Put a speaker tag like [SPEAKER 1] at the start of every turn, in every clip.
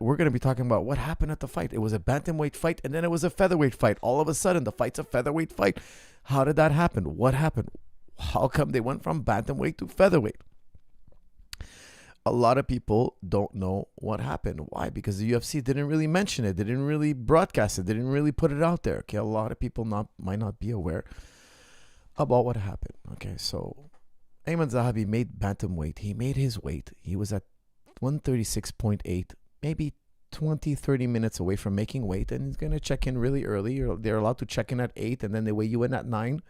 [SPEAKER 1] we're going to be talking about what happened at the fight. It was a bantamweight fight, and then it was a featherweight fight. All of a sudden, the fight's a featherweight fight. How did that happen? What happened? How come they went from bantamweight to featherweight? A lot of people don't know what happened. Why? Because the UFC didn't really mention it. They didn't really broadcast it. They didn't really put it out there. Okay, a lot of people might not be aware about what happened. Okay, so Aiemann Zahabi made bantamweight. He made his weight. He was at 136.8, maybe 20, 30 minutes away from making weight, and he's going to check in really early. They're allowed to check in at 8, and then they weigh you in at 9.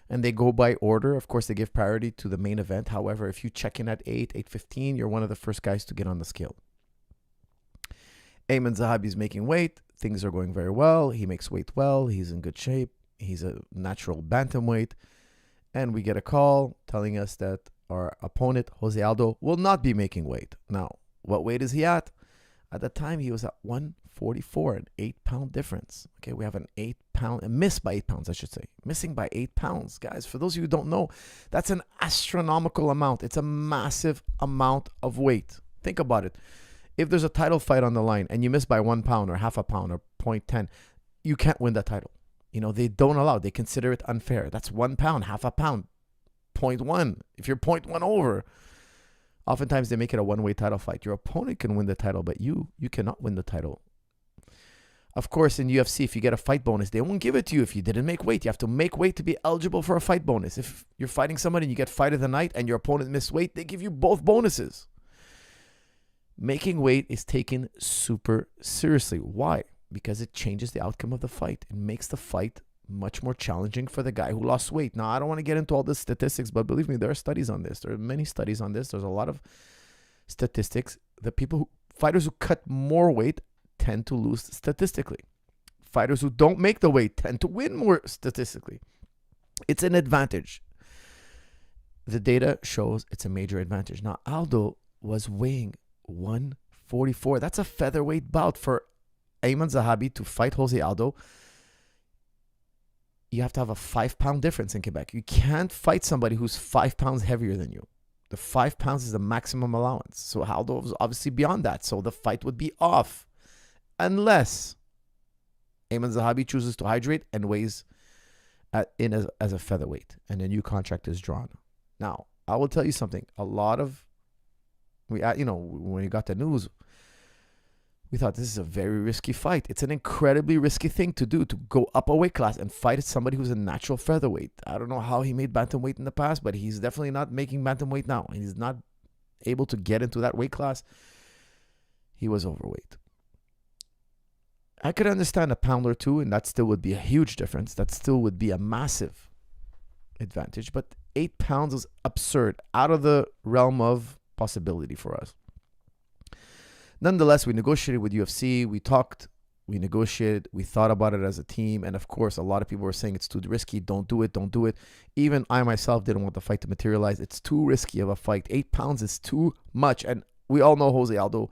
[SPEAKER 1] And they go by order. Of course, they give priority to the main event. However, if you check in at 8, 8:15, you're one of the first guys to get on the scale. Aiemann Zahabi is making weight. Things are going very well. He makes weight well. He's in good shape. He's a natural bantamweight. And we get a call telling us that our opponent, Jose Aldo, will not be making weight. Now, what weight is he at? At the time, he was at 144, an 8-pound difference. Okay, we have a miss by 8 pounds, I should say. Missing by 8 pounds. Guys, for those of you who don't know, that's an astronomical amount. It's a massive amount of weight. Think about it. If there's a title fight on the line and you miss by 1 pound or half a pound or 0.10, you can't win that title. You know, they don't allow. They consider it unfair. That's 1 pound, half a pound, 0.1. If you're 0.1 over, oftentimes they make it a one-way title fight. Your opponent can win the title, but you cannot win the title. Of course, in UFC, if you get a fight bonus, they won't give it to you if you didn't make weight. You have to make weight to be eligible for a fight bonus. If you're fighting somebody and you get fight of the night and your opponent missed weight, they give you both bonuses. Making weight is taken super seriously. Why? Because it changes the outcome of the fight. It makes the fight much more challenging for the guy who lost weight. Now, I don't want to get into all the statistics, but believe me, there are studies on this. There are many studies on this. There's a lot of statistics. The fighters who cut more weight tend to lose statistically. Fighters who don't make the weight tend to win more statistically. It's an advantage. The data shows it's a major advantage. Now, Aldo was weighing 144. That's a featherweight bout. For Aiemann Zahabi to fight Jose Aldo, you have to have a 5-pound difference in Quebec. You can't fight somebody who's 5 pounds heavier than you. The 5 pounds is the maximum allowance. So Aldo was obviously beyond that. So the fight would be off. Unless Aiemann Zahabi chooses to hydrate and weighs in as a featherweight, and a new contract is drawn. Now, I will tell you something. A lot of, when we got the news, we thought this is a very risky fight. It's an incredibly risky thing to do, to go up a weight class and fight somebody who's a natural featherweight. I don't know how he made bantamweight in the past, but he's definitely not making bantamweight now. He's not able to get into that weight class. He was overweight. I could understand a pound or two, and that still would be a huge difference. That still would be a massive advantage. But 8 pounds is absurd, out of the realm of possibility for us. Nonetheless, we negotiated with UFC. We talked, we negotiated, we thought about it as a team. And of course, a lot of people were saying it's too risky. Don't do it. Don't do it. Even I myself didn't want the fight to materialize. It's too risky of a fight. 8 pounds is too much. And we all know Jose Aldo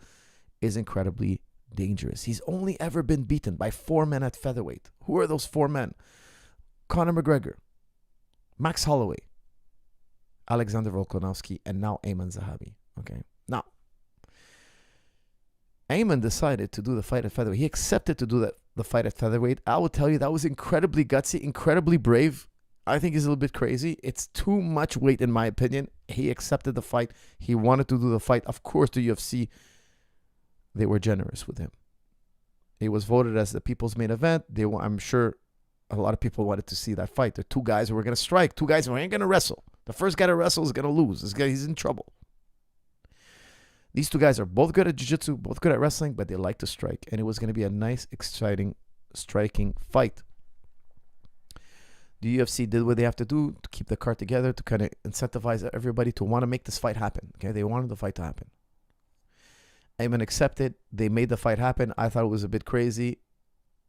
[SPEAKER 1] is incredibly dangerous. He's only ever been beaten by 4 men at featherweight. Who are those 4 men? Conor McGregor, Max Holloway, Alexander Volkanovski, and now Aiemann Zahabi. Okay. Now, Aiemann decided to do the fight at featherweight. He accepted to do the fight at featherweight. I will tell you, that was incredibly gutsy, incredibly brave. I think he's a little bit crazy. It's too much weight, in my opinion. He accepted the fight. He wanted to do the fight. Of course, the UFC, they were generous with him. He was voted as the people's main event. I'm sure a lot of people wanted to see that fight. The 2 guys who were going to strike, 2 guys who ain't going to wrestle. The first guy to wrestle is going to lose. This guy, he's in trouble. These 2 guys are both good at jiu-jitsu, both good at wrestling, but they like to strike. And it was going to be a nice, exciting, striking fight. The UFC did what they have to do to keep the card together, to kind of incentivize everybody to want to make this fight happen. Okay, they wanted the fight to happen. Aiemann accepted. They made the fight happen. I thought it was a bit crazy.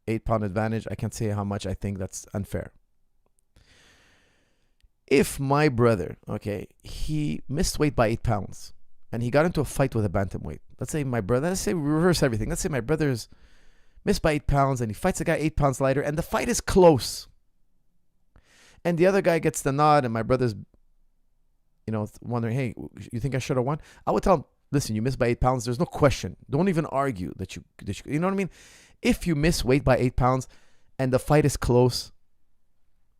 [SPEAKER 1] 8-pound advantage. I can't say how much I think that's unfair. If my brother, okay, he missed weight by 8 pounds and he got into a fight with a bantamweight. Let's say we reverse everything. Let's say my brother's missed by 8 pounds and he fights a guy 8 pounds lighter and the fight is close. And the other guy gets the nod and my brother's, wondering, hey, you think I should have won? I would tell him, listen, you missed by 8 pounds. There's no question. Don't even argue that you know what I mean? If you miss weight by 8 pounds and the fight is close,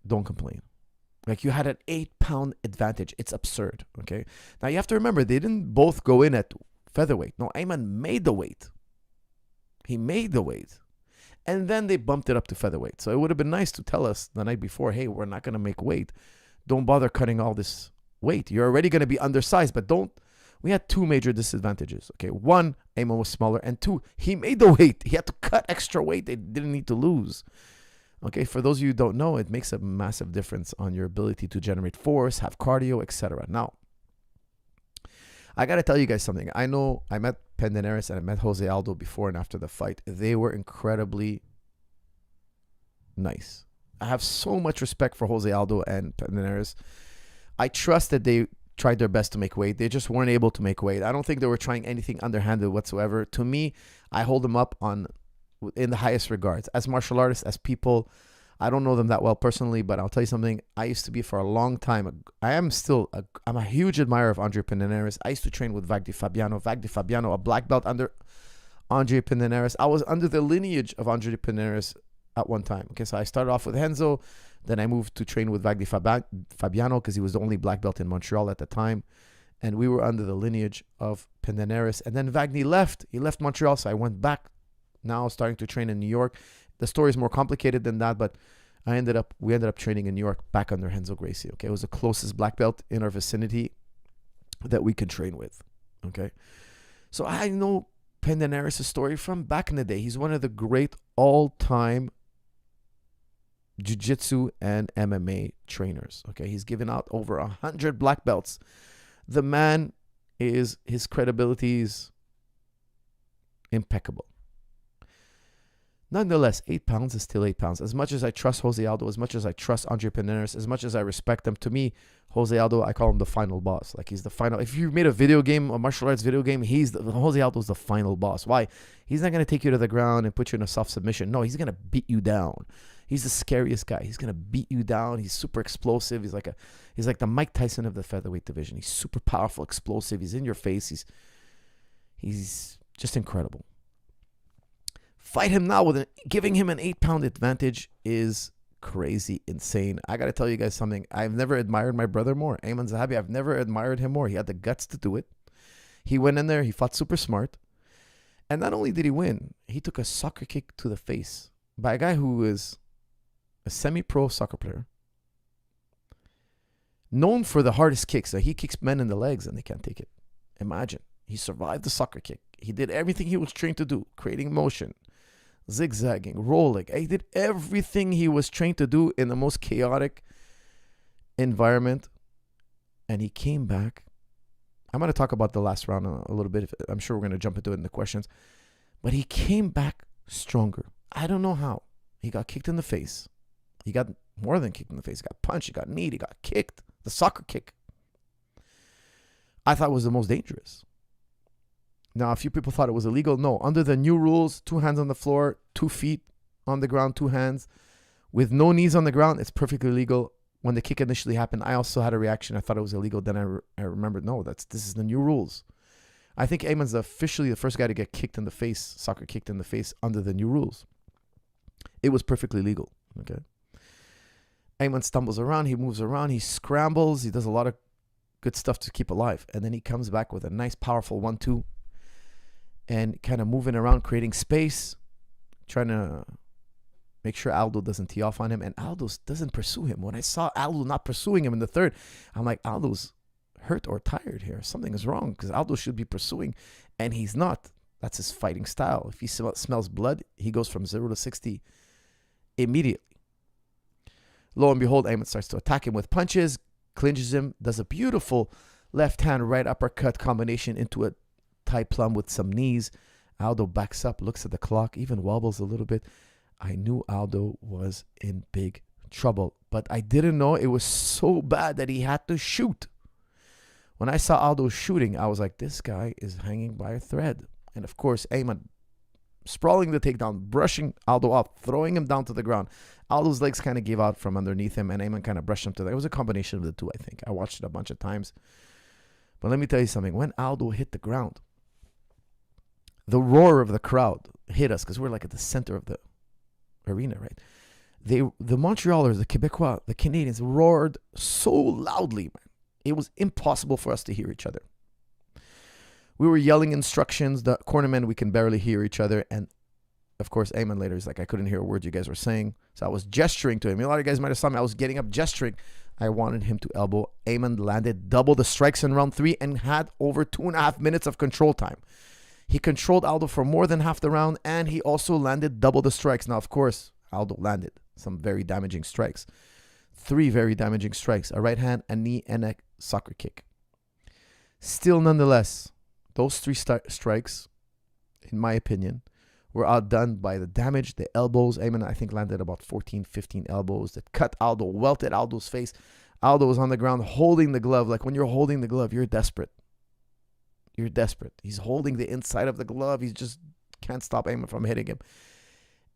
[SPEAKER 1] don't complain. Like, you had an 8-pound advantage. It's absurd, okay? Now, you have to remember, they didn't both go in at featherweight. No, Aiemann made the weight. He made the weight. And then they bumped it up to featherweight. So it would have been nice to tell us the night before, hey, we're not going to make weight. Don't bother cutting all this weight. You're already going to be undersized, but don't. We had two major disadvantages, okay? One, Aiemann was smaller, and two, he made the weight. He had to cut extra weight they didn't need to lose. Okay, for those of you who don't know, it makes a massive difference on your ability to generate force, have cardio, etc. Now, I got to tell you guys something. I know I met Pederneiras and I met Jose Aldo before and after the fight. They were incredibly nice. I have so much respect for Jose Aldo and Pederneiras. I trust that they tried their best to make weight. They just weren't able to make weight. I don't think they were trying anything underhanded whatsoever. To me, I hold them up in the highest regards. As martial artists, as people, I don't know them that well personally, but I'll tell you something. I used to be for a long time. I'm a huge admirer of Andre Pederneiras. I used to train with Vagdi Fabiano. Vagdi Fabiano, a black belt under Andre Pederneiras. I was under the lineage of Andre Pederneiras at one time. Okay, so I started off with Renzo. Then I moved to train with Vagdi Fabiano because he was the only black belt in Montreal at the time. And we were under the lineage of Pederneiras. And then Vagdi left. He left Montreal, so I went back. Now starting to train in New York. The story is more complicated than that, but we ended up training in New York back under Renzo Gracie. Okay, it was the closest black belt in our vicinity that we can train with. Okay, so I know Pederneiras' story from back in the day. He's one of the great all-time Jiu-jitsu and MMA trainers. Okay, he's given out over 100 black belts. The man his credibility is impeccable. Nonetheless, 8 pounds is still 8 pounds. As much as I trust Jose Aldo, as much as I trust Andre Pederneiras, as much as I respect them, to me, Jose Aldo, I call him the final boss. Like, he's the final. If you made a video game, a martial arts video game, Jose Aldo is the final boss. Why? He's not going to take you to the ground and put you in a soft submission. No, he's going to beat you down. He's the scariest guy. He's going to beat you down. He's super explosive. He's like the Mike Tyson of the featherweight division. He's super powerful, explosive. He's in your face. He's just incredible. Fight him now giving him an 8-pound advantage is crazy, insane. I got to tell you guys something. I've never admired my brother more. Aiemann Zahabi, I've never admired him more. He had the guts to do it. He went in there. He fought super smart. And not only did he win, he took a soccer kick to the face by a guy who is a semi-pro soccer player, known for the hardest kicks. He kicks men in the legs and they can't take it. Imagine. He survived the soccer kick. He did everything he was trained to do, creating motion, zigzagging, rolling. He did everything he was trained to do in the most chaotic environment. And he came back. I'm going to talk about the last round a little bit. I'm sure we're going to jump into it in the questions. But he came back stronger. I don't know how. He got kicked in the face. He got more than kicked in the face. He got punched. He got kneed. He got kicked. The soccer kick, I thought, was the most dangerous. Now, a few people thought it was illegal. No, under the new rules, 2 hands on the floor, 2 feet on the ground, 2 hands, with no knees on the ground, it's perfectly legal. When the kick initially happened, I also had a reaction. I thought it was illegal. Then I remembered, no, this is the new rules. I think Aimann's officially the first guy to get kicked in the face, soccer kicked in the face under the new rules. It was perfectly legal. Okay. Aiemann stumbles around, he moves around, he scrambles, he does a lot of good stuff to keep alive. And then he comes back with a nice, powerful 1-2 and kind of moving around, creating space, trying to make sure Aldo doesn't tee off on him. And Aldo doesn't pursue him. When I saw Aldo not pursuing him in the third, I'm like, Aldo's hurt or tired here. Something is wrong because Aldo should be pursuing, and he's not. That's his fighting style. If he smells blood, he goes from 0 to 60 immediately. Lo and behold, Aiemann starts to attack him with punches, clinches him, does a beautiful left hand right uppercut combination into a Thai plum with some knees. Aldo backs up, looks at the clock, even wobbles a little bit. I knew Aldo was in big trouble, but I didn't know it was so bad that he had to shoot. When I saw Aldo shooting, I was like, this guy is hanging by a thread. And of course, Aiemann sprawling the takedown, brushing Aldo off, throwing him down to the ground. Aldo's legs kind of gave out from underneath him, and Aiemann kind of brushed him to the. It was a combination of the two, I think. I watched it a bunch of times. But let me tell you something. When Aldo hit the ground, the roar of the crowd hit us because we're like at the center of the arena, right? The Montrealers, the Quebecois, the Canadians roared so loudly, man. It was impossible for us to hear each other. We were yelling instructions. The cornermen, we can barely hear each other. And of course, Aiemann later is like, I couldn't hear a word you guys were saying. So I was gesturing to him. A lot of you guys might have saw me. I was getting up gesturing. I wanted him to elbow. Aiemann landed double the strikes in round 3 and had over 2.5 minutes of control time. He controlled Aldo for more than half the round, and he also landed double the strikes. Now, of course, Aldo landed some very damaging strikes. 3 very damaging strikes. A right hand, a knee, and a soccer kick. Still, nonetheless, those 3 strikes, in my opinion, were outdone by the damage, the elbows. Aiemann, I think, landed about 14, 15 elbows that cut Aldo, welted Aldo's face. Aldo was on the ground holding the glove. Like when you're holding the glove, you're desperate. You're desperate. He's holding the inside of the glove. He just can't stop Aiemann from hitting him.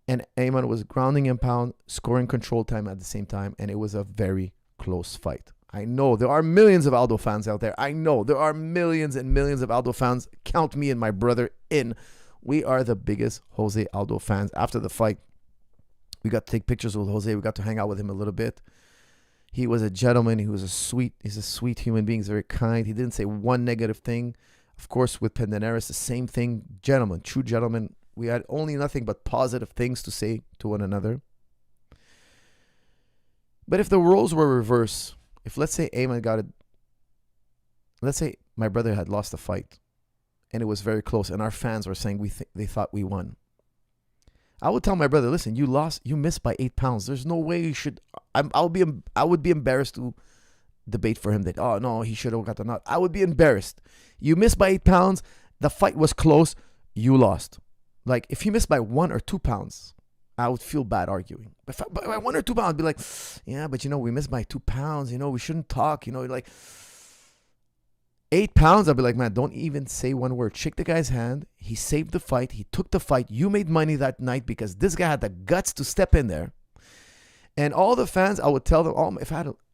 [SPEAKER 1] And Aiemann was grounding and pound, scoring control time at the same time. And it was a very close fight. I know there are millions of Aldo fans out there. I know there are millions and millions of Aldo fans. Count me and my brother in. We are the biggest Jose Aldo fans. After the fight, we got to take pictures with Jose. We got to hang out with him a little bit. He was a gentleman. He's a sweet human being. He's very kind. He didn't say one negative thing. Of course, with Pendaneris, the same thing. Gentleman, true gentleman. We had only nothing but positive things to say to one another. But if the roles were reversed, if let's say Aiemann got it, let's say my brother had lost the fight and it was very close and our fans were saying they thought we won, I would tell my brother, listen, you lost, you missed by 8 pounds. There's no way you should. I would be embarrassed to debate for him that, oh no, he should have got the nut. I would be embarrassed. You missed by 8 pounds. The fight was close. You lost. Like if you missed by 1 or 2 pounds, I would feel bad arguing. But by 1 or 2 pounds, I'd be like, yeah, but we missed by 2 pounds. We shouldn't talk. Like 8 pounds, I'd be like, man, don't even say one word. Shake the guy's hand. He saved the fight. He took the fight. You made money that night because this guy had the guts to step in there. And all the fans, I would tell them,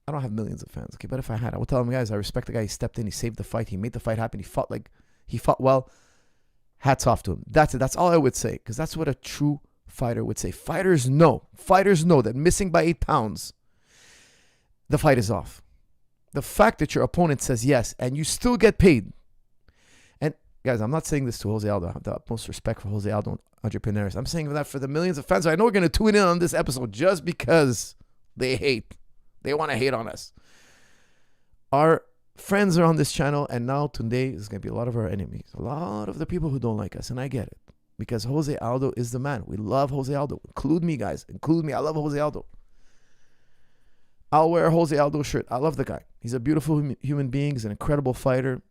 [SPEAKER 1] I don't have millions of fans, okay, but if I had, I would tell them, guys, I respect the guy. He stepped in. He saved the fight. He made the fight happen. He fought well. Hats off to him. That's it. That's all I would say because that's what a true fighter would say. Fighters know that missing by 8 pounds, the fight is off. The fact that your opponent says yes and you still get paid. And guys, I'm not saying this to Jose Aldo. I have the utmost respect for Jose Aldo and entrepreneurs. I'm saying that for the millions of fans I know are going to tune in on this episode just because they hate. They want to hate on us. Our friends are on this channel, and now today is going to be a lot of our enemies. A lot of the people who don't like us, and I get it. Because Jose Aldo is the man. We love Jose Aldo. Include me, guys. Include me. I love Jose Aldo. I'll wear a Jose Aldo shirt. I love the guy. He's a beautiful human being. He's an incredible fighter.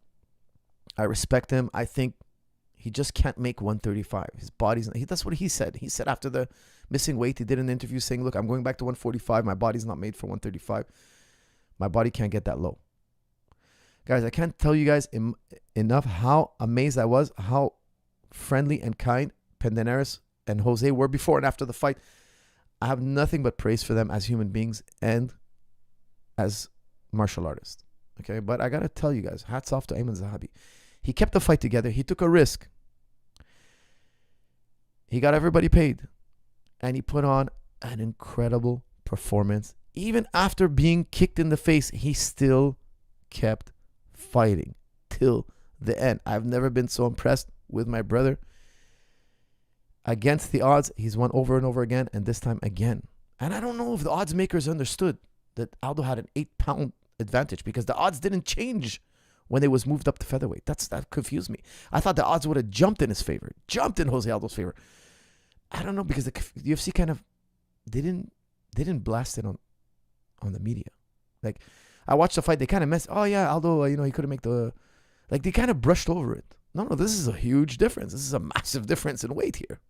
[SPEAKER 1] I respect him. I think he just can't make 135. His body's not, that's what he said. He said after the missing weight, he did an interview saying, look, I'm going back to 145. My body's not made for 135. My body can't get that low. Guys, I can't tell you guys enough how amazed I was, how friendly and kind Pendaneris and Jose were before and after the fight. I have nothing but praise for them as human beings and as martial artists. Okay, but I got to tell you guys, hats off to Aiemann Zahabi. He kept the fight together. He took a risk. He got everybody paid. And he put on an incredible performance. Even after being kicked in the face, he still kept fighting till the end. I've never been so impressed with my brother. Against the odds, he's won over and over again, and this time again. And I don't know if the odds makers understood that Aldo had an 8-pound advantage because the odds didn't change when it was moved up to featherweight. That confused me. I thought the odds would have jumped in his favor, jumped in Jose Aldo's favor. I don't know because the UFC kind of they didn't blast it on the media. Like I watched the fight, they kind of messed. Oh yeah, Aldo, he couldn't make they kind of brushed over it. No, this is a huge difference. This is a massive difference in weight here.